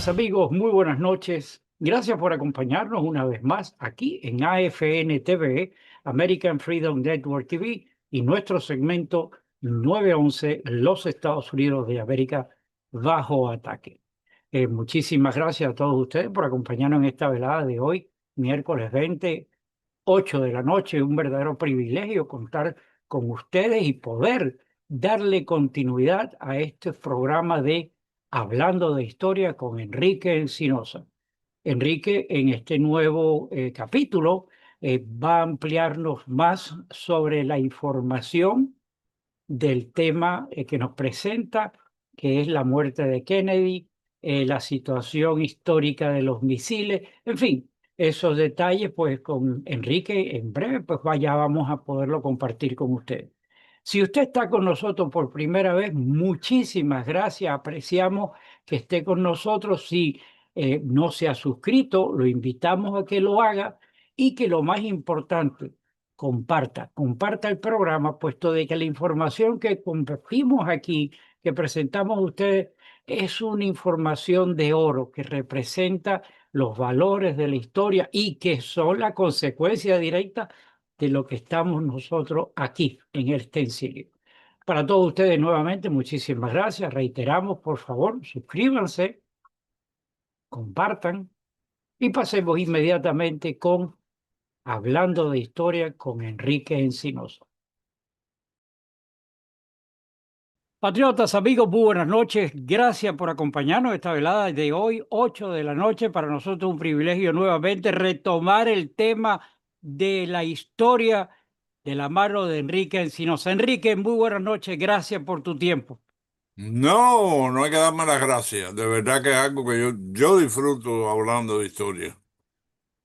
Patriotas, amigos, muy buenas noches. Gracias por acompañarnos una vez más aquí en AFN TV, American Freedom Network TV, y nuestro segmento 911, los Estados Unidos de América bajo ataque. Muchísimas gracias a todos ustedes por acompañarnos en esta velada de hoy, miércoles 20, 8 de la noche. Un verdadero privilegio contar con ustedes y poder darle continuidad a este programa de Hablando de Historia con Enrique Encinosa. Enrique, en este nuevo capítulo, va a ampliarnos más sobre la información del tema que nos presenta, que es la muerte de Kennedy, la situación histórica de los misiles, en fin, esos detalles, pues con Enrique en breve, pues vaya, vamos a poderlo compartir con usted. Si usted está con nosotros por primera vez, muchísimas gracias, apreciamos que esté con nosotros. Si no se ha suscrito, lo invitamos a que lo haga y que lo más importante, comparta el programa, puesto de que la información que compartimos aquí, que presentamos a ustedes, es una información de oro que representa los valores de la historia y que son la consecuencia directa de lo que estamos nosotros aquí en el Stencil. Para todos ustedes nuevamente, muchísimas gracias. Reiteramos, por favor, suscríbanse, compartan y pasemos inmediatamente con Hablando de Historia con Enrique Encinosa. Patriotas, amigos, muy buenas noches. Gracias por acompañarnos esta velada de hoy, 8 de la noche. Para nosotros un privilegio nuevamente retomar el tema de la historia de la mano de Enrique Encinosa. Enrique, muy buenas noches. Gracias por tu tiempo. No, no hay que darme las gracias. De verdad que es algo que yo disfruto hablando de historia.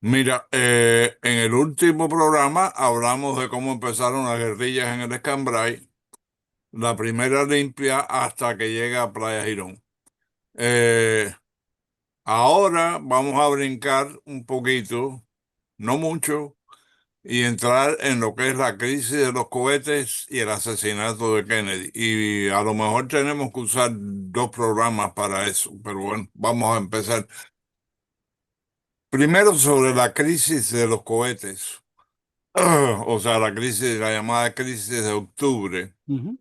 Mira, en el último programa hablamos de cómo empezaron las guerrillas en el Escambray, la primera limpia hasta que llega a Playa Girón. Eh, Ahora vamos a brincar un poquito, no mucho, y entrar en lo que es la crisis de los cohetes y el asesinato de Kennedy. Y a lo mejor tenemos que usar dos programas para eso, pero bueno, vamos a empezar. Primero sobre la crisis de los cohetes, o sea, la llamada crisis de octubre. Ujú.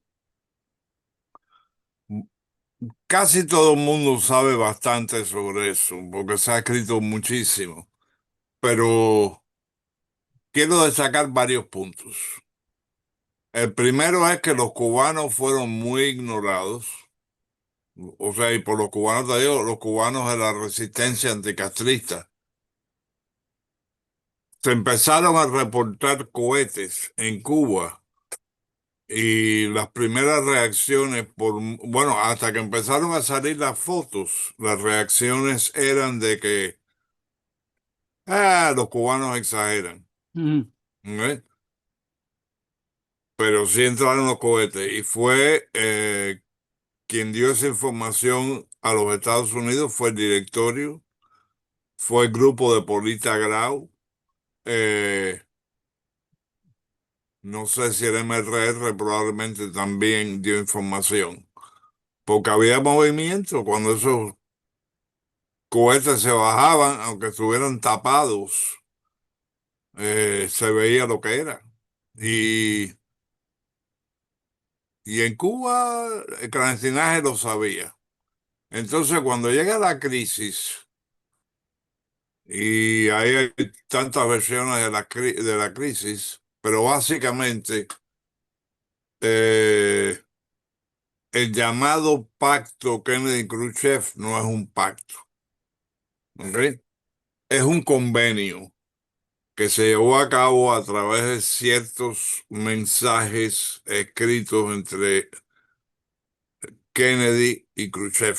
Casi todo el mundo sabe bastante sobre eso, porque se ha escrito muchísimo, pero quiero destacar varios puntos. El primero es que los cubanos fueron muy ignorados. O sea, y por los cubanos te digo, los cubanos de la resistencia anticastrista. Se empezaron a reportar cohetes en Cuba y las primeras reacciones bueno, hasta que empezaron a salir las fotos, las reacciones eran de que, los cubanos exageran. Ujú. ¿Ok? Pero sí entraron los cohetes y fue quien dio esa información a los Estados Unidos fue el directorio, fue el grupo de Polita Grau. eh, No sé si el MRR probablemente también dio información, porque había movimiento cuando esos cohetes se bajaban, aunque estuvieran tapados, se veía lo que era. Y, y en Cuba el clandestinaje lo sabía. Entonces cuando llega la crisis, y ahí hay tantas versiones de de la crisis, pero básicamente eh, el llamado pacto Kennedy-Khrushchev no es un pacto. ¿Ok? Es un convenio que se llevó a cabo a través de ciertos mensajes escritos entre Kennedy y Khrushchev.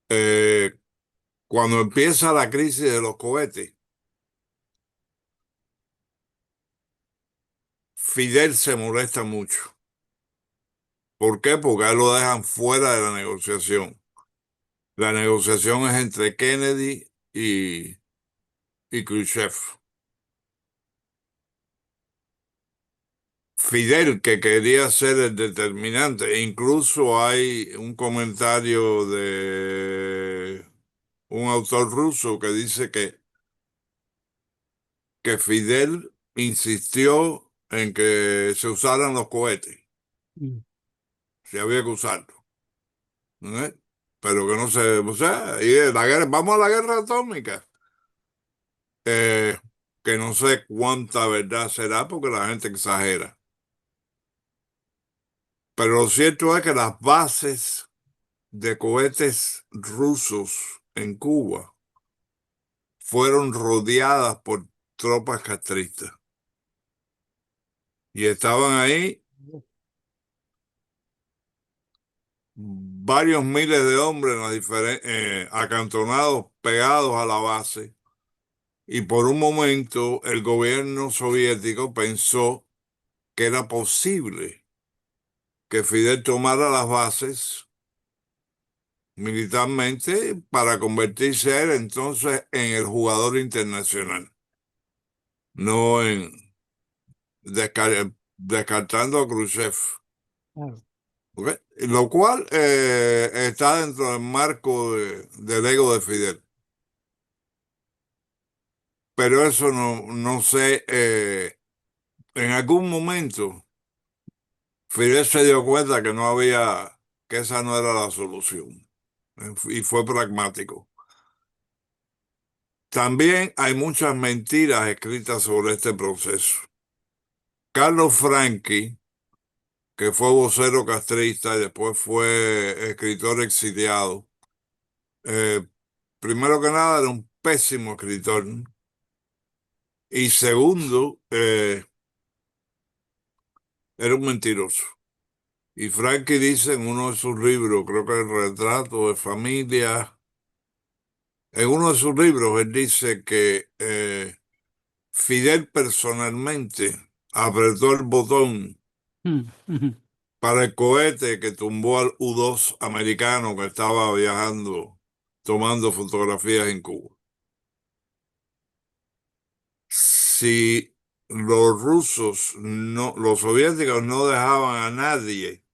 Eh, Cuando empieza la crisis de los cohetes, Fidel se molesta mucho. ¿Por qué? Porque a él lo dejan fuera de la negociación. La negociación es entre Kennedy y Khrushchev. Fidel, que quería ser el determinante. E incluso hay un comentario de un autor ruso que dice que Fidel insistió en que se usaran los cohetes, mm, si había que usarlos, ¿no? Pero que no se, o sea, la guerra, vamos a la guerra atómica. Eh, que no sé cuánta verdad será porque la gente exagera. Pero lo cierto es que las bases de cohetes rusos en Cuba fueron rodeadas por tropas castristas y estaban ahí varios miles de hombres en acantonados pegados a la base, y por un momento el gobierno soviético pensó que era posible que Fidel tomara las bases militarmente para convertirse él entonces en el jugador internacional, no en descartando a Khrushchev. claro. ¿Ok? Lo cual está dentro del marco del ego de Fidel. Pero eso no sé, en algún momento Fidel se dio cuenta que no había, que esa no era la solución, y fue pragmático. También hay muchas mentiras escritas sobre este proceso. Carlos Franchi, que fue vocero castrista y después fue escritor exiliado, eh, primero que nada era un pésimo escritor, y segundo, era un mentiroso. Y Franchi dice en uno de sus libros, creo que el retrato de familia, en uno de sus libros él dice que Fidel personalmente apretó el botón Mm, ujú. para el cohete que tumbó al U-2 americano que estaba viajando, tomando fotografías en Cuba. Si los rusos no, los soviéticos no dejaban a nadie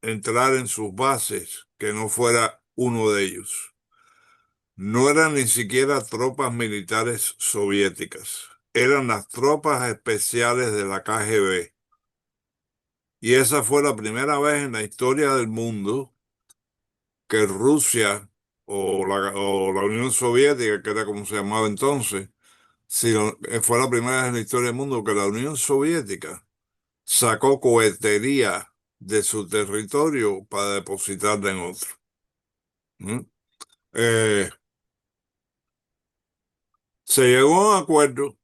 entrar en sus bases que no fuera uno de ellos. No eran ni siquiera tropas militares soviéticas, eran las tropas especiales de la KGB. Y esa fue la primera vez en la historia del mundo que Rusia o la Unión Soviética, que era como se llamaba entonces, si fue la primera vez en la historia del mundo que la Unión Soviética sacó cohetería de su territorio para depositarla en otro. ¿Mm? Eh, Se llegó a un acuerdo,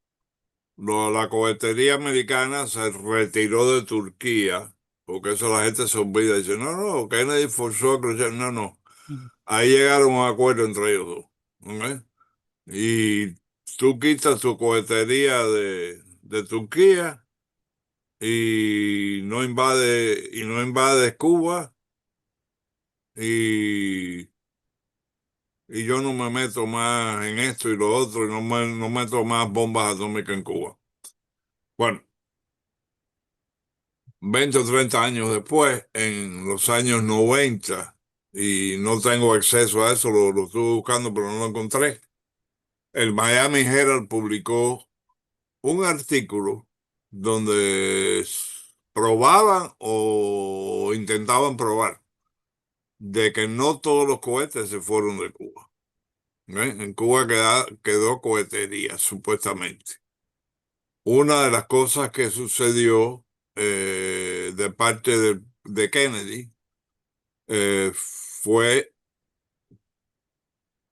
la cohetería americana se retiró de Turquía, porque eso la gente se olvida, dice, no, no, Kennedy forzó a Khrushchev, no, no. Mm, Ahí llegaron a un acuerdo entre ellos dos. ¿Ok? Y tú quitas tu cohetería de Turquía y no invades Cuba y, y yo no me meto más en esto y lo otro y no meto más bombas atómicas en Cuba. Bueno, 20 o 30 años después, en los años 90, y no tengo acceso a eso, lo estuve buscando pero no lo encontré, el Miami Herald publicó un artículo donde probaban o intentaban probar de que no todos los cohetes se fueron de Cuba. En Cuba quedó cohetería, supuestamente. Una de las cosas que sucedió de parte de Kennedy fue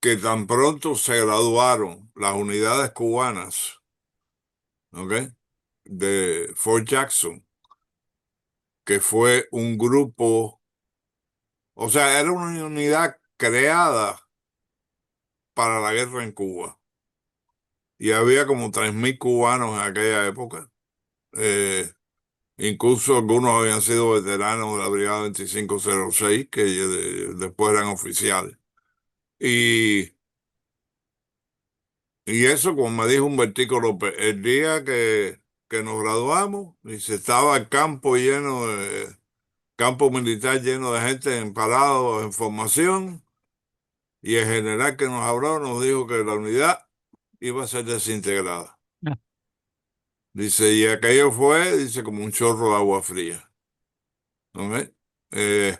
que tan pronto se graduaron las unidades cubanas, ¿ok? De Fort Jackson, que fue un grupo, o sea, era una unidad creada para la guerra en Cuba. Y había como 3.000 cubanos en aquella época. Eh, Incluso algunos habían sido veteranos de la Brigada 2506, que después eran oficiales. Y, y eso, como me dijo Humbertico López, el día que que nos graduamos y se estaba el campo lleno de, campo militar lleno de gente en parado en formación y el general que nos habló nos dijo que la unidad iba a ser desintegrada. Ah, Dice, y aquello fue, dice, como un chorro de agua fría. ¿Ok? Eh,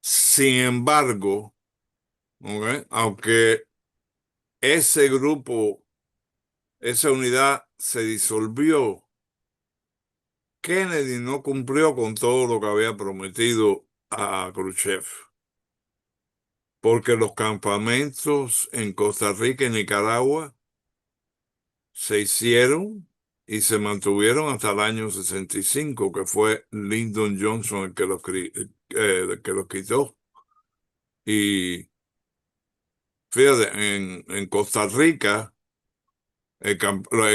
Sin embargo, ¿ok? Aunque ese grupo, esa unidad se disolvió, Kennedy no cumplió con todo lo que había prometido a Khrushchev, porque los campamentos en Costa Rica y Nicaragua se hicieron y se mantuvieron hasta el año 65, que fue Lyndon Johnson el que los quitó. Y fíjate, en Costa Rica, el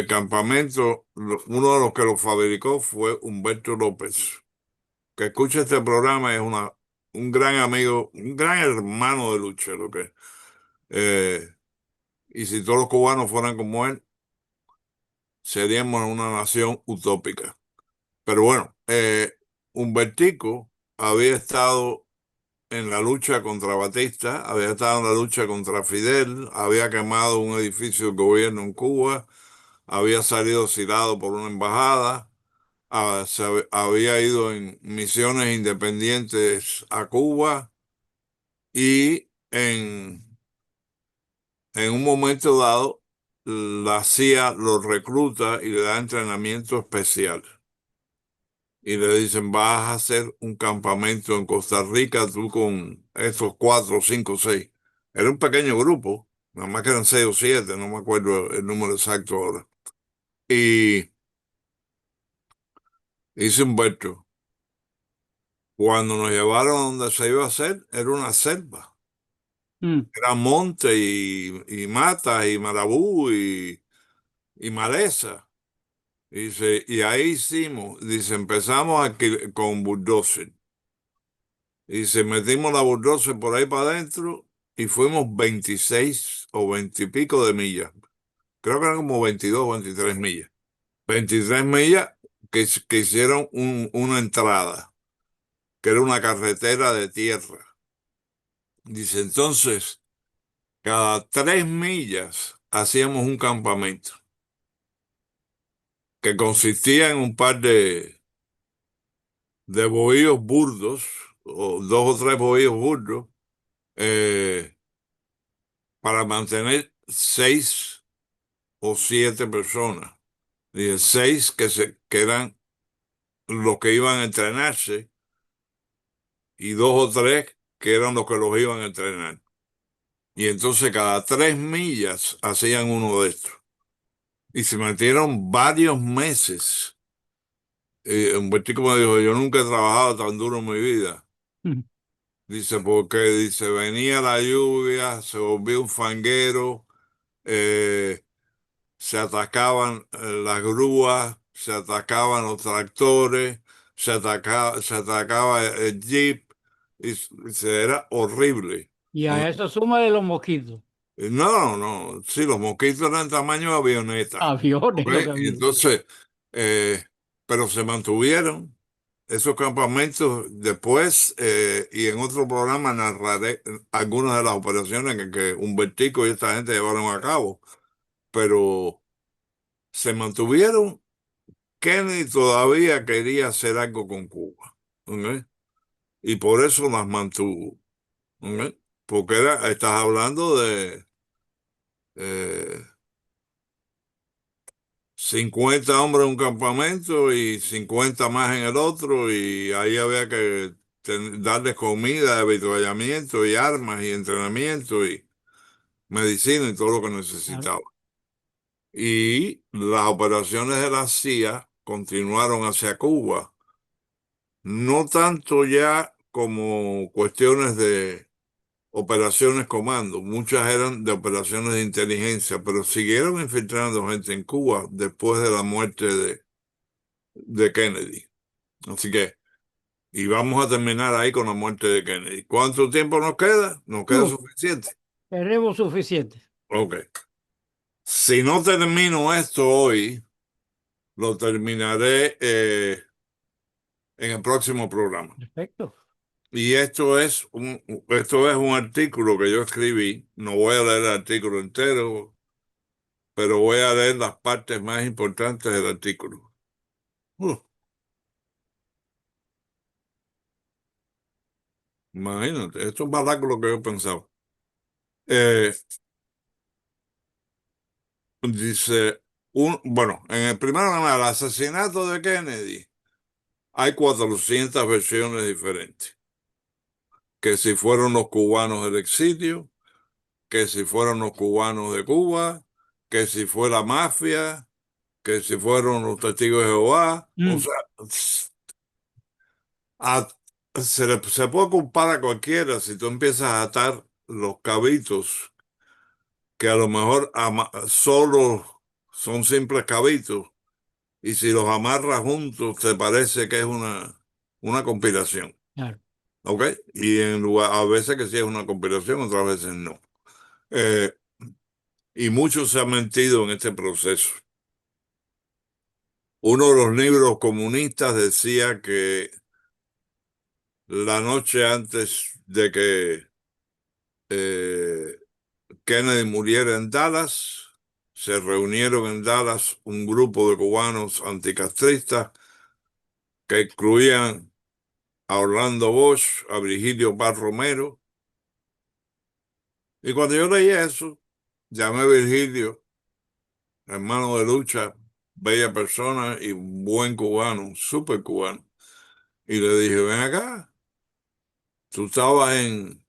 campamento, uno de los que lo fabricó fue Humberto López, que escucha este programa, es un gran amigo, un gran hermano de lucha, lo que eh, y si todos los cubanos fueran como él, seríamos una nación utópica. Pero bueno, Humbertico había estado en la lucha contra Batista, había estado en la lucha contra Fidel, había quemado un edificio del gobierno en Cuba, había salido exilado por una embajada, había ido en misiones independientes a Cuba y en un momento dado la CIA lo recluta y le da entrenamiento especial. Y le dicen, vas a hacer un campamento en Costa Rica, tú con estos cuatro, cinco, seis. Era un pequeño grupo, nada más que eran seis o siete, no me acuerdo el número exacto ahora. Y dice Humberto, cuando nos llevaron a donde se iba a hacer, era una selva. mm, Era monte y mata y marabú y maleza. Dice, y ahí hicimos, dice, empezamos con bulldozer. Y se metimos la bulldozer por ahí para adentro y fuimos 26 o 20 y pico de millas. Creo que eran como 22 o 23 millas. 23 millas que hicieron una entrada, que era una carretera de tierra. Dice, entonces, cada 3 millas hacíamos un campamento que consistía en un par de bohíos burdos, o dos o tres bohíos burdos, eh, para mantener 6 o 7 personas. Dije, seis que eran los que iban a entrenarse y dos o tres que eran los que los iban a entrenar. Y entonces cada 3 millas hacían uno de estos. Y se metieron varios meses. Un tipo me dijo, yo nunca he trabajado tan duro en mi vida. mm. Dice, porque dice, venía la lluvia, se volvió un fanguero, eh, se atacaban las grúas, se atacaban los tractores, se atacaba el jeep, era horrible. Y a eso suma de los mosquitos. No, no, sí, los mosquitos eran tamaño de avioneta, Aviones ¿ok? lo que Y había. entonces, eh, pero se mantuvieron esos campamentos después, y en otro programa narraré algunas de las operaciones que Humbertico y esta gente llevaron a cabo, pero se mantuvieron. Kennedy todavía quería hacer algo con Cuba, ¿ok? Y por eso las mantuvo, ¿ok? Porque estás hablando de eh, 50 hombres en un campamento y 50 más en el otro, y ahí había que darles comida, avituallamiento y armas y entrenamiento y medicina y todo lo que Claro. necesitaba. Y las operaciones de la CIA continuaron hacia Cuba. No tanto ya como cuestiones de operaciones comando, muchas eran de operaciones de inteligencia, pero siguieron infiltrando gente en Cuba después de la muerte de Kennedy. Así que, y vamos a terminar ahí con la muerte de Kennedy. ¿Cuánto tiempo nos queda? ¿Nos queda suficiente? Tenemos suficiente. Ok. Si no termino esto hoy, lo terminaré en el próximo programa. Perfecto. Y esto es un artículo que yo escribí. No voy a leer el artículo entero, pero voy a leer las partes más importantes del artículo. Uh, Imagínate, esto es más largo de lo que yo pensaba. Eh, Dice, bueno, en el primer lugar, el asesinato de Kennedy, hay 400 versiones diferentes. Que si fueron los cubanos del exilio, que si fueron los cubanos de Cuba, que si fue la mafia, que si fueron los testigos de Jehová. O Mm, sea, a- se puede culpar a cualquiera si tú empiezas a atar los cabitos, que a lo mejor solo son simples cabitos, y si los amarras juntos te parece que es una conspiración. claro, ¿Ok? Y a veces que sí es una conspiración, otras veces no. Eh, y mucho se ha mentido en este proceso. Uno de los libros comunistas decía que la noche antes de que eh, Kennedy muriera en Dallas, se reunieron en Dallas un grupo de cubanos anticastristas que incluían a Orlando Bosch, a Virgilio Paz Romero. Y cuando yo leí eso, llamé a Virgilio, hermano de lucha, bella persona y buen cubano, súper cubano. Y le dije, ven acá, tú estabas en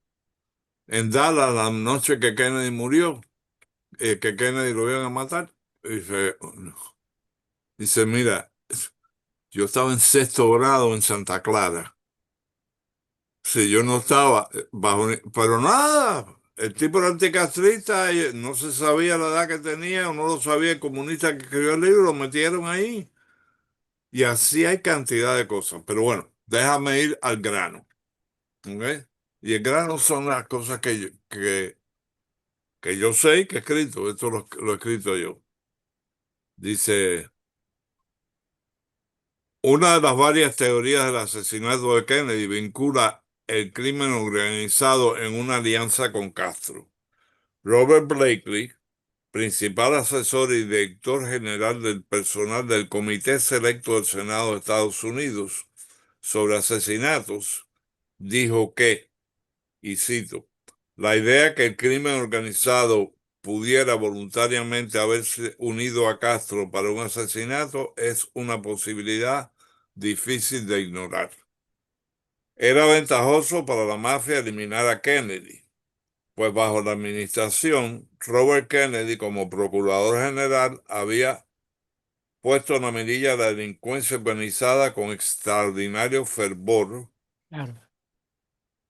Dallas la noche que Kennedy murió, que Kennedy lo iban a matar. Y dice, mira, yo estaba en sexto grado en Santa Clara. Si yo no estaba pero nada, el tipo era anticastrista y no se sabía la edad que tenía, o no lo sabía el comunista que escribió el libro, lo metieron ahí. Y así hay cantidad de cosas. Pero bueno, déjame ir al grano. ¿Ok? Y el grano son las cosas que yo sé y que he escrito. Esto lo he escrito yo. Dice, una de las varias teorías del asesinato de Kennedy vincula el crimen organizado en una alianza con Castro. Robert Blakely, principal asesor y director general del personal del Comité Selecto del Senado de Estados Unidos sobre asesinatos, dijo que, y cito, la idea que el crimen organizado pudiera voluntariamente haberse unido a Castro para un asesinato es una posibilidad difícil de ignorar. Era ventajoso para la mafia eliminar a Kennedy, pues bajo la administración, Robert Kennedy como procurador general había puesto en la mirilla la delincuencia organizada con extraordinario fervor, claro.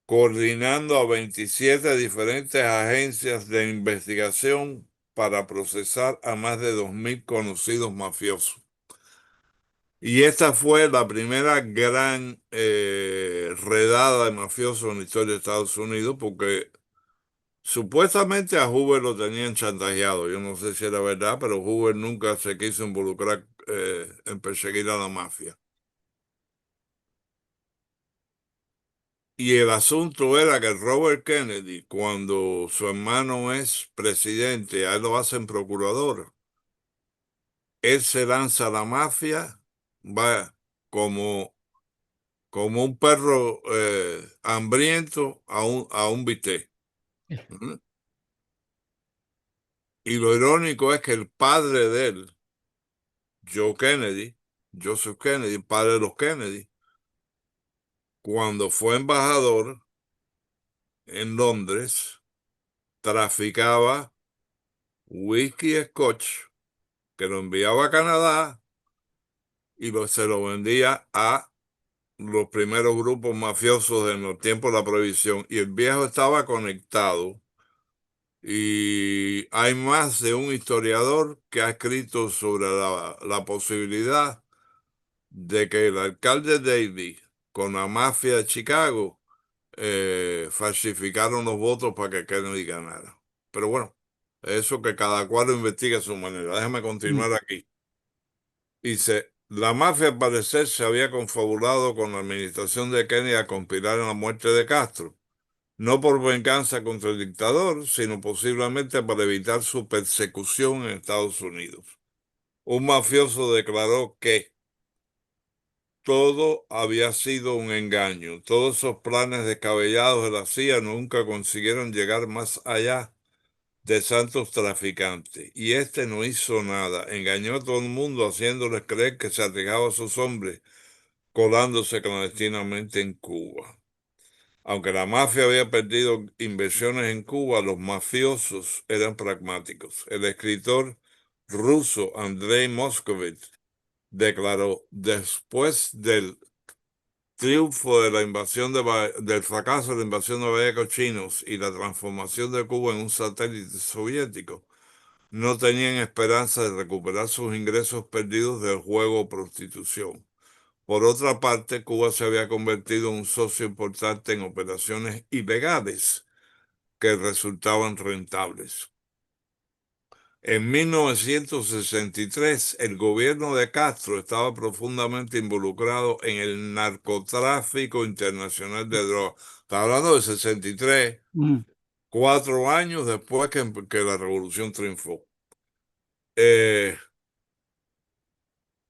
coordinando a 27 diferentes agencias de investigación para procesar a más de 2.000 conocidos mafiosos. Y esta fue la primera gran redada de mafiosos en la historia de Estados Unidos, porque supuestamente a Hoover lo tenían chantajeado. Yo no sé si era verdad, pero Hoover nunca se quiso involucrar en perseguir a la mafia. Y el asunto era que Robert Kennedy, cuando su hermano es presidente, a él lo hacen procurador, él se lanza a la mafia, va como, como un perro hambriento a un bistec. Ujú. Y lo irónico es que el padre de él, Joe Kennedy, Joseph Kennedy, padre de los Kennedy, cuando fue embajador en Londres, traficaba whisky Scotch que lo enviaba a Canadá y se lo vendía a los primeros grupos mafiosos en los tiempos de la prohibición. Y el viejo estaba conectado. Y hay más de un historiador que ha escrito sobre la posibilidad de que el alcalde Daley con la mafia de Chicago falsificaron los votos para que Kennedy ganara. Pero bueno, eso que cada cual lo investiga a su manera. Déjame Mm. continuar aquí. Dice, la mafia al parecer se había confabulado con la administración de Kennedy a conspirar en la muerte de Castro, no por venganza contra el dictador, sino posiblemente para evitar su persecución en Estados Unidos. Un mafioso declaró que todo había sido un engaño. Todos esos planes descabellados de la CIA nunca consiguieron llegar más allá de santos traficantes. Y este no hizo nada. Engañó a todo el mundo haciéndoles creer que se arriesgaba a sus hombres colándose clandestinamente en Cuba. Aunque la mafia había perdido inversiones en Cuba, los mafiosos eran pragmáticos. El escritor ruso Andrei Moscovich declaró, después del triunfo de la invasión del fracaso de la invasión de Bahía Cochinos y la transformación de Cuba en un satélite soviético, no tenían esperanza de recuperar sus ingresos perdidos del juego o prostitución. Por otra parte, Cuba se había convertido en un socio importante en operaciones ilegales que resultaban rentables. En 1963, el gobierno de Castro estaba profundamente involucrado en el narcotráfico internacional de drogas. Está hablando de 63, Mm. 4 años después que la revolución triunfó. Eh,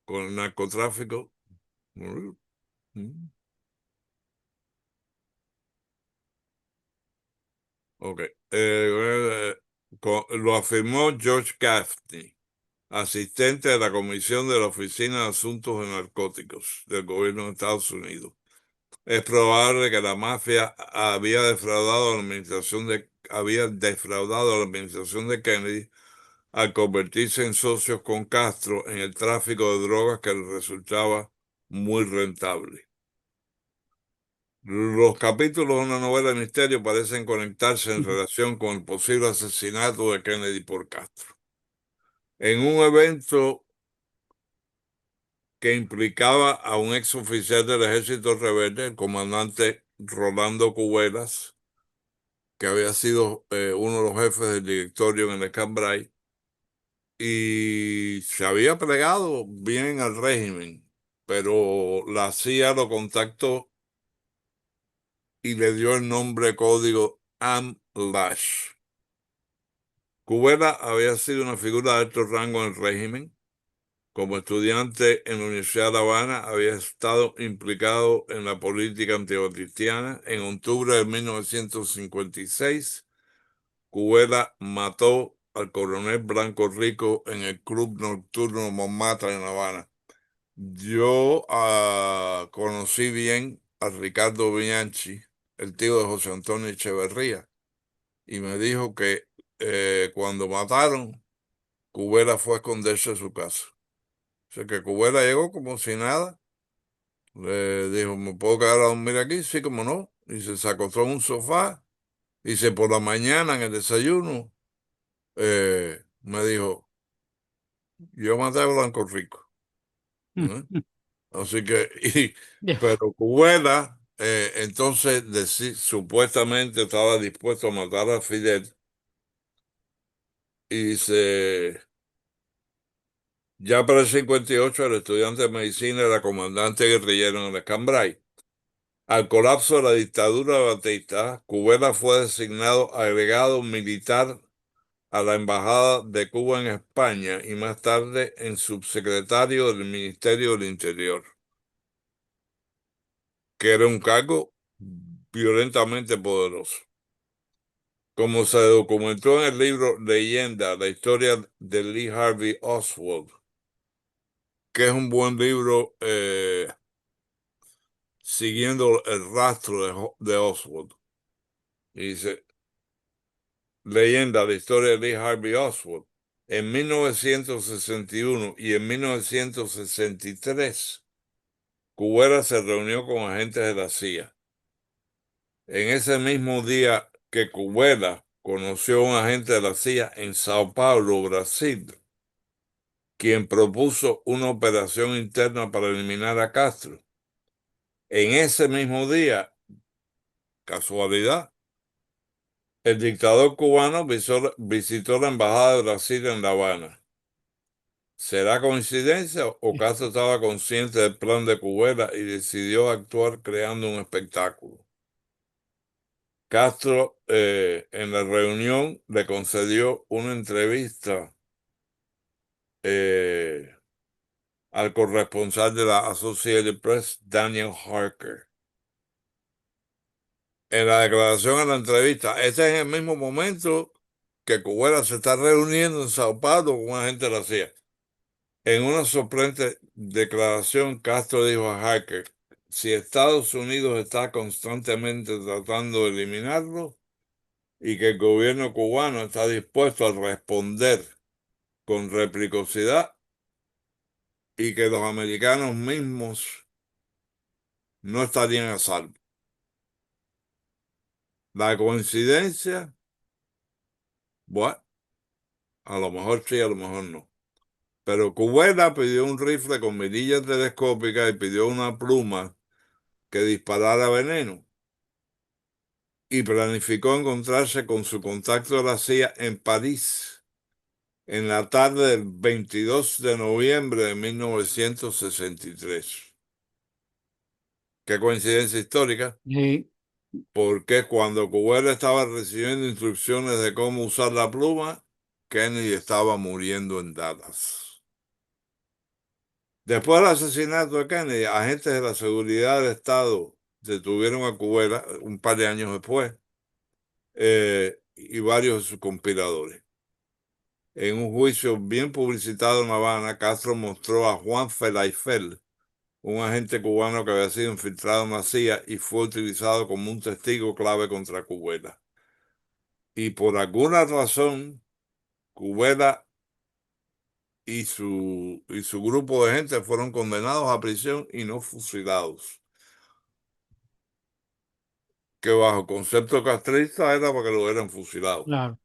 con el narcotráfico. Ok. Lo afirmó George Gaffney, asistente de la Comisión de la Oficina de Asuntos de Narcóticos del gobierno de Estados Unidos. Es probable que la mafia había defraudado a la administración de Kennedy al convertirse en socios con Castro en el tráfico de drogas que le resultaba muy rentable. Los capítulos de una novela de misterio parecen conectarse en relación con el posible asesinato de Kennedy por Castro. En un evento que implicaba a un ex oficial del ejército rebelde, el comandante Rolando Cubelas, que había sido uno de los jefes del directorio en el Cambrai, y se había plegado bien al régimen, pero la CIA lo contactó y le dio el nombre código Am Lash. Cubera había sido una figura de alto rango en el régimen. Como estudiante en la Universidad de La Habana, había estado implicado en la política anticristiana. En octubre de 1956, Cubera mató al coronel Blanco Rico en el club nocturno Montmartre en La Habana. Yo conocí bien a Ricardo Bianchi, el tío de José Antonio Echeverría, y me dijo que cuando mataron, Cubera fue a esconderse en su casa. O sea que Cubera llegó como si nada. Le dijo, ¿me puedo quedar a dormir aquí? Sí, como no. Y se acostó en un sofá. Y se por la mañana en el desayuno me dijo, yo maté a Blanco Rico. ¿Eh? Así que, pero Cubera entonces supuestamente estaba dispuesto a matar a Fidel. Y ya para el 58 el estudiante de medicina era comandante guerrillero en el Cambrai. Al colapso de la dictadura de Batista, Cubera fue designado agregado militar a la Embajada de Cuba en España y más tarde en subsecretario del Ministerio del Interior, que era un cargo violentamente poderoso. Como se documentó en el libro Leyenda, la historia de Lee Harvey Oswald, que es un buen libro siguiendo el rastro de Oswald. Y dice, Leyenda, la historia de Lee Harvey Oswald. En 1961 y en 1963, Cubera se reunió con agentes de la CIA. En ese mismo día que Cubera conoció a un agente de la CIA en Sao Paulo, Brasil, quien propuso una operación interna para eliminar a Castro. En ese mismo día, casualidad, el dictador cubano visitó la embajada de Brasil en La Habana. ¿Será coincidencia o Castro estaba consciente del plan de Cubera y decidió actuar creando un espectáculo? Castro en la reunión le concedió una entrevista eh, al corresponsal de la Associated Press, Daniel Harker. En la declaración en la entrevista, este es el mismo momento que Cubera se está reuniendo en Sao Paulo con un agente de la CIA. En una sorprendente declaración, Castro dijo a Harker, si Estados Unidos está constantemente tratando de eliminarlo y que el gobierno cubano está dispuesto a responder con reciprocidad y que los americanos mismos no estarían a salvo. La coincidencia, bueno, a lo mejor sí, a lo mejor no. Pero Cubera pidió un rifle con mirilla telescópica y pidió una pluma que disparara veneno. Y planificó encontrarse con su contacto de la CIA en París en la tarde del 22 de noviembre de 1963. Qué coincidencia histórica, Sí, porque cuando Cubera estaba recibiendo instrucciones de cómo usar la pluma, Kennedy estaba muriendo en Dallas. Después del asesinato de Kennedy, agentes de la seguridad del Estado detuvieron a Cubera un par de años después y varios de sus conspiradores. En un juicio bien publicitado en La Habana, Castro mostró a Juan Felayfel, un agente cubano que había sido infiltrado en la CIA y fue utilizado como un testigo clave contra Cubera. Y por alguna razón, Cubera y su grupo de gente fueron condenados a prisión y no fusilados, que bajo concepto castrista era para que lo hubieran fusilado. claro.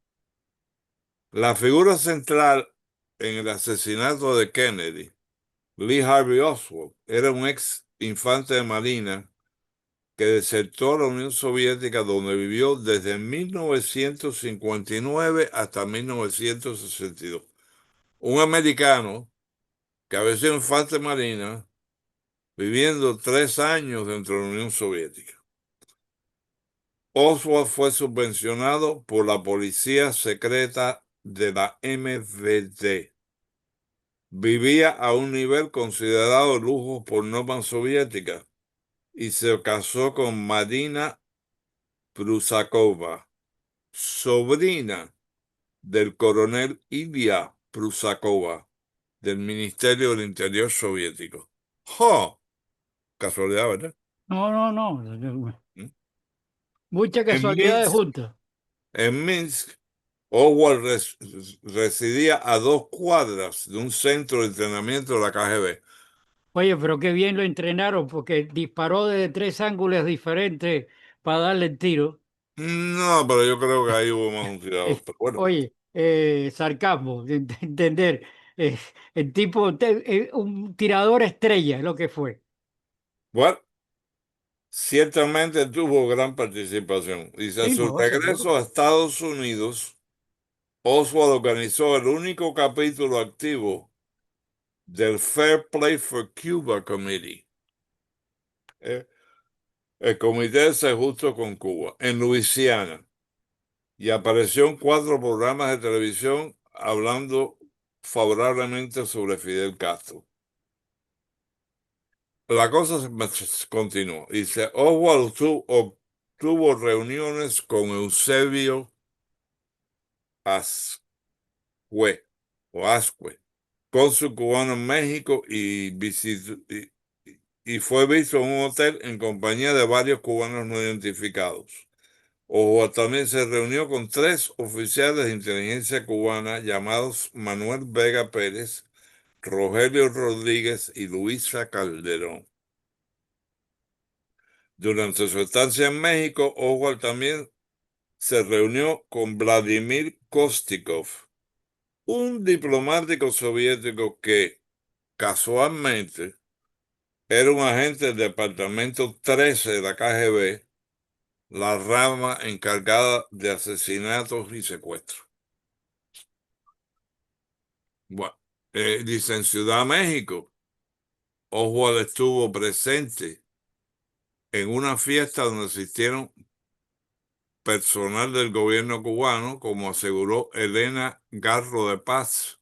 La figura central en el asesinato de Kennedy, Lee Harvey Oswald, era un ex infante de marina que desertó a la Unión Soviética, donde vivió desde 1959 hasta 1962. Un americano que había sido infante de marina, viviendo 3 años dentro de la Unión Soviética. Oswald fue subvencionado por la policía secreta de la MVD. Vivía a un nivel considerado lujo por normas soviéticas y se casó con Marina Prusakova, sobrina del coronel Ilya Prusakova del Ministerio del Interior soviético. ¡Oh! Casualidad, ¿verdad? No, no, no. ¿Mm? Muchas En casualidades Minsk, juntas. en Minsk, Oswald residía a 2 cuadras de un centro de entrenamiento de la KGB. Oye, pero qué bien lo entrenaron porque disparó desde tres ángulos diferentes para darle el tiro. No, pero yo creo que ahí hubo más un tirador. Pero bueno, Oye, sarcasmo, entender. El tipo, un tirador estrella es lo que fue. bueno, ciertamente tuvo gran participación. Dice, a Sí, su no, seguro. regreso a Estados Unidos, Oswald organizó el único capítulo activo del Fair Play for Cuba Committee, eh, el Comité de Ser Justo con Cuba, en Luisiana, y apareció en 4 programas de televisión hablando favorablemente sobre Fidel Castro. La cosa continuó. Dice, Oswald tuvo reuniones con Eusebio Ascue, o Ascue, cónsul cubano en México y fue visto en un hotel en compañía de varios cubanos no identificados. O también se reunió con 3 oficiales de inteligencia cubana llamados Manuel Vega Pérez, Rogelio Rodríguez y Luisa Calderón. Durante su estancia en México, Oswald también se reunió con Vladimir Kostikov, un diplomático soviético que casualmente era un agente del Departamento 13 de la KGB, la rama encargada de asesinatos y secuestros. Bueno, Dice, en Ciudad de México, Oswald estuvo presente en una fiesta donde asistieron personal del gobierno cubano, como aseguró Elena Garro de Paz,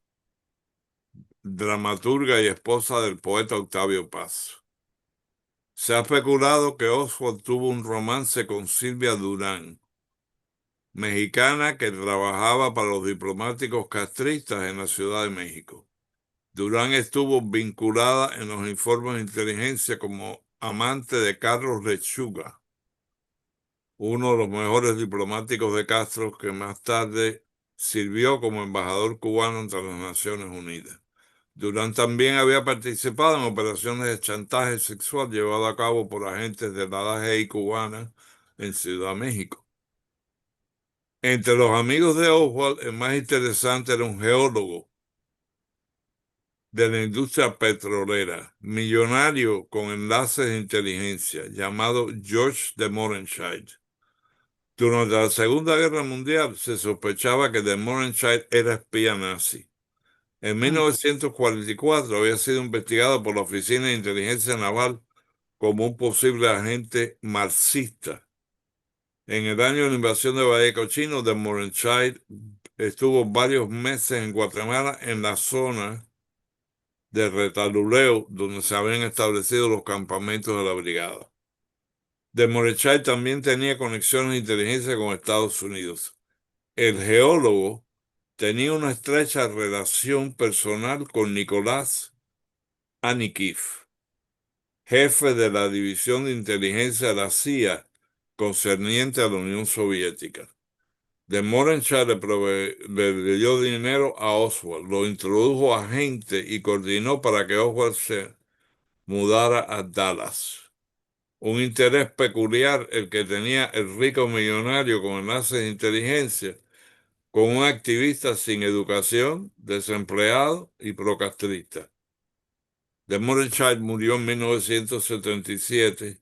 dramaturga y esposa del poeta Octavio Paz. Se ha especulado que Oswald tuvo un romance con Silvia Durán, mexicana que trabajaba para los diplomáticos castristas en la Ciudad de México. Durán estuvo vinculada en los informes de inteligencia como amante de Carlos Lechuga, uno de los mejores diplomáticos de Castro que más tarde sirvió como embajador cubano ante las Naciones Unidas. Durán también había participado en operaciones de chantaje sexual llevadas a cabo por agentes de la DGI cubana en Ciudad de México. Entre los amigos de Oswald, el más interesante era un geólogo de la industria petrolera, millonario con enlaces de inteligencia, llamado George de Morenscheidt. Durante la Segunda Guerra Mundial se sospechaba que de Morenscheidt era espía nazi. En Mm. 1944 había sido investigado por la Oficina de Inteligencia Naval como un posible agente marxista. En el año de la invasión de Bahía Cochino, de Morenscheidt estuvo varios meses en Guatemala en la zona de Retaluleu, donde se habían establecido los campamentos de la brigada. De Morenscheidt también tenía conexiones de inteligencia con Estados Unidos. El geólogo tenía una estrecha relación personal con Nicolás Anikiv, jefe de la División de Inteligencia de la CIA concerniente a la Unión Soviética. De Morenscheidt le dio dinero a Oswald, lo introdujo a agente y coordinó para que Oswald se mudara a Dallas. Un interés peculiar el que tenía el rico millonario con enlaces de inteligencia con un activista sin educación, desempleado y procastrista. De Morenscheidt murió en 1977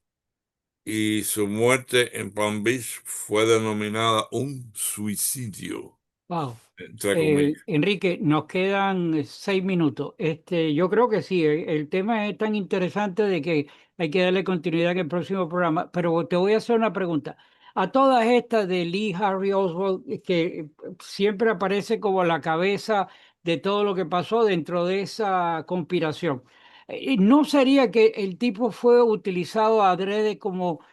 y su muerte en Palm Beach fue denominada un suicidio, Wow. entre comillas. Enrique, nos quedan 6 minutos. Yo creo que sí, el tema es tan interesante de que hay que darle continuidad en el próximo programa, pero te voy a hacer una pregunta. A todas estas de Lee Harvey Oswald, que siempre aparece como la cabeza de todo lo que pasó dentro de esa conspiración, ¿no sería que el tipo fue utilizado adrede como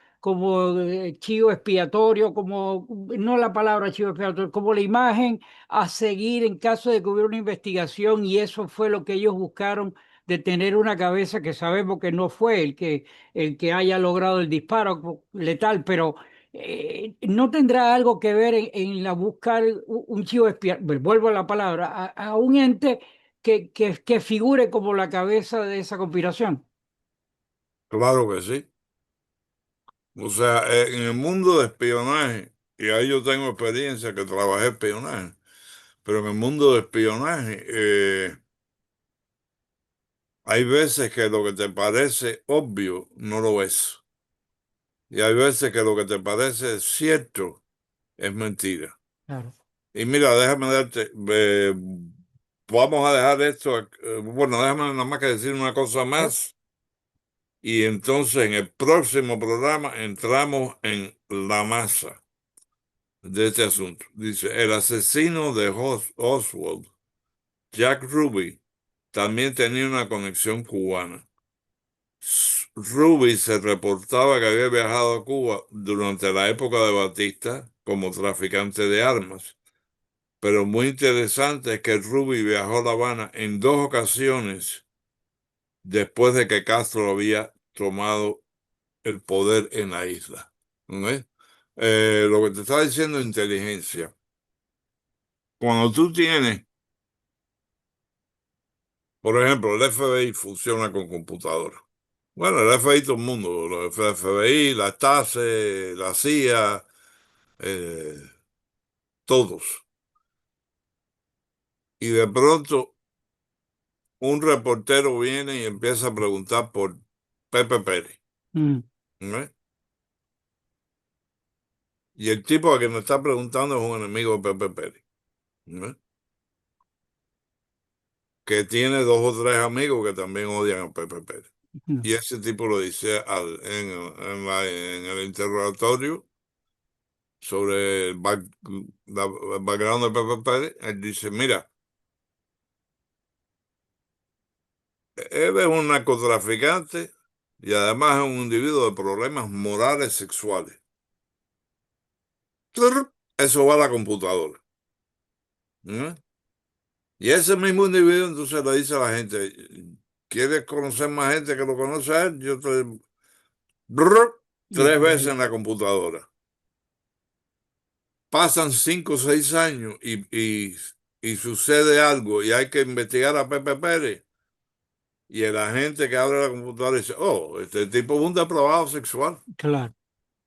chivo expiatorio, como, no la palabra chivo expiatorio, como la imagen a seguir en caso de que hubiera una investigación y eso fue lo que ellos buscaron de tener una cabeza que sabemos que no fue el que haya logrado el disparo letal, pero no tendrá algo que ver en la buscar un chivo expiatorio, vuelvo a la palabra, a un ente que figure como la cabeza de esa conspiración. Claro que sí. O sea, en el mundo de espionaje, y ahí yo tengo experiencia que trabajé espionaje, pero en el mundo de espionaje hay veces que lo que te parece obvio no lo es. Y hay veces que lo que te parece cierto es mentira. Claro. Y mira, déjame darte, vamos a dejar esto, bueno, déjame nada más que decir una cosa ¿Eh? más. Y entonces en el próximo programa entramos en la masa de este asunto. Dice, el asesino de Oswald, Jack Ruby, también tenía una conexión cubana. Ruby se reportaba que había viajado a Cuba durante la época de Batista como traficante de armas. Pero muy interesante es que Ruby viajó a La Habana en dos ocasiones después de que Castro había tomado el poder en la isla. ¿No? Lo que te está diciendo inteligencia. Cuando tú tienes, por ejemplo, el FBI funciona con computadora. Bueno, el FBI todo el mundo, los FBI, la Stasi, la CIA, eh, todos. Y de pronto un reportero viene y empieza a preguntar por Pepe Pérez. Mm. ¿No? Y el tipo a quien me está preguntando es un enemigo de Pepe Pérez. ¿No? que tiene 2 o 3 amigos que también odian a Pepe Pérez. Ujú. Y ese tipo lo dice en el interrogatorio sobre el background de Pepe Pérez. Él dice, mira, él es un narcotraficante y además es un individuo de problemas morales sexuales. Eso va a la computadora. ¿Mm? Y ese mismo individuo entonces le dice a la gente, ¿quieres conocer más gente que lo conoce a él? Yo te... Brr, Y 3 veces en la computadora. Pasan 5 o 6 años y sucede algo y hay que investigar a Pepe Pérez. Y el agente que abre la computadora dice, oh, este tipo es un depravado sexual. claro.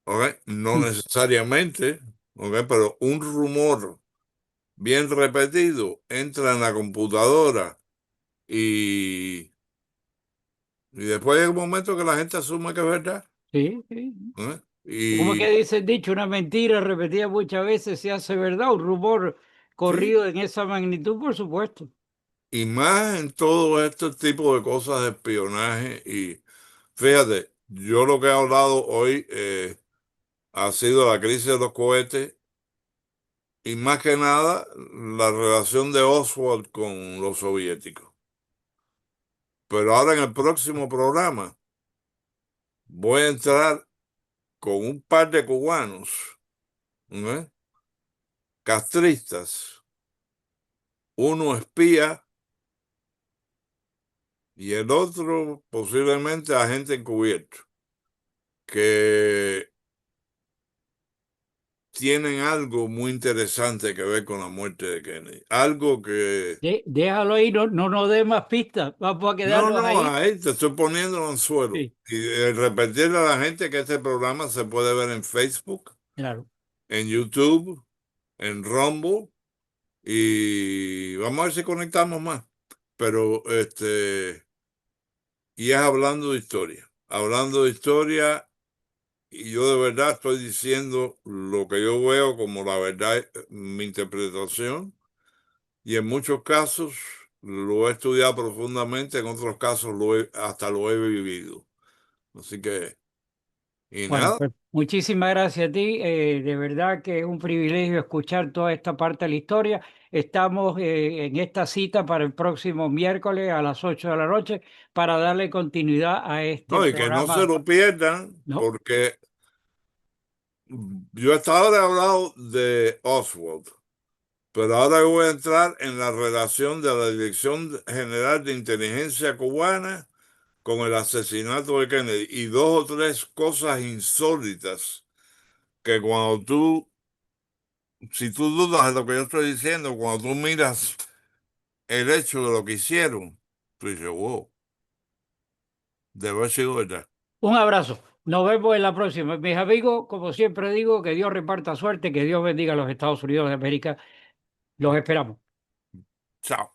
¿Ok? No Mm. necesariamente, ¿ok? Pero un rumor bien repetido entra en la computadora y, y después hay un momento que la gente asume que es verdad. Sí, sí. ¿Ok? Como que Y, dice el dicho, una mentira repetida muchas veces se hace verdad, un rumor sí, corrido en esa magnitud, por supuesto. y más en todo este tipo de cosas de espionaje. Y fíjate, yo lo que he hablado hoy ha sido la crisis de los cohetes y más que nada la relación de Oswald con los soviéticos. Pero ahora en el próximo programa voy a entrar con un par de cubanos, ¿eh? Castristas, uno espía y el otro posiblemente agente encubierto, que tienen algo muy interesante que ver con la muerte de Kennedy. Algo que... Déjalo ahí, no, no nos dé más pistas, vamos a No, quedarnos no, ahí. ahí te estoy poniendo en anzuelo. Sí, Y repetirle a la gente que este programa se puede ver en Facebook, claro. en YouTube, en Rumble, y vamos a ver si conectamos más. Pero y es hablando de historia, y yo de verdad estoy diciendo lo que yo veo como la verdad, mi interpretación, y en muchos casos lo he estudiado profundamente, en otros casos hasta lo he vivido. Así que, y Bueno, nada, pues muchísimas gracias a ti. De verdad que es un privilegio escuchar toda esta parte de la historia. Estamos en esta cita para el próximo miércoles a las 8 de la noche para darle continuidad a este no, y que no se programa. lo pierdan, ¿No? porque yo hasta ahora he hablado de Oswald. Pero ahora voy a entrar en la relación de la Dirección General de Inteligencia Cubana con el asesinato de Kennedy y 2 o 3 cosas insólitas que si tú dudas de lo que yo estoy diciendo, cuando tú miras el hecho de lo que hicieron, tú dices, wow, debe haber sido verdad. Un abrazo. Nos vemos en la próxima. Mis amigos, como siempre digo, que Dios reparta suerte, que Dios bendiga a los Estados Unidos de América. Los esperamos. Chao.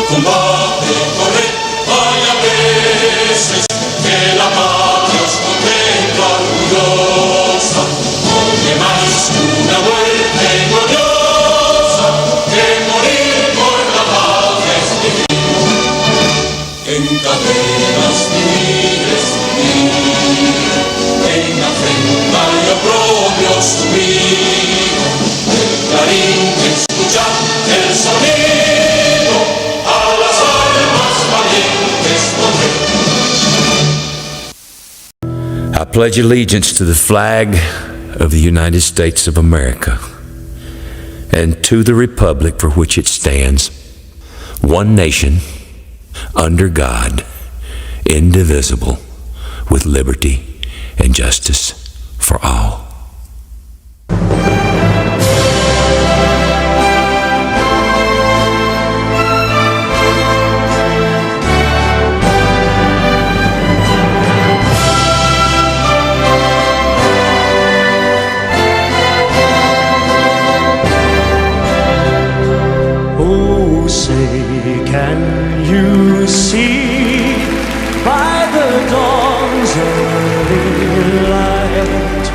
Combate, corred, hay a veces que la patria os contempla orgullosa, oye más una muerte gloriosa que morir por la patria es vivir. En cadenas vives vivir, en afrenta y oprobio subir, el clarín que escucha el sonido a las almas valientes mover. I pledge allegiance to the flag of the United States of America and to the republic for which it stands, one nation, under God, indivisible, with liberty and justice for all. Oh, say, can you see by the dawn's early light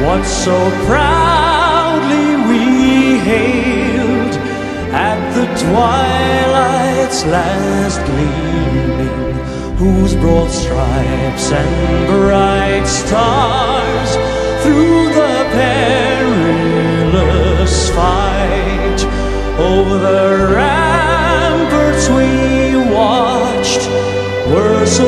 what so proudly we hailed at the twilight's last gleaming, whose broad stripes and bright stars through the perilous fight over the ramparts we watched were so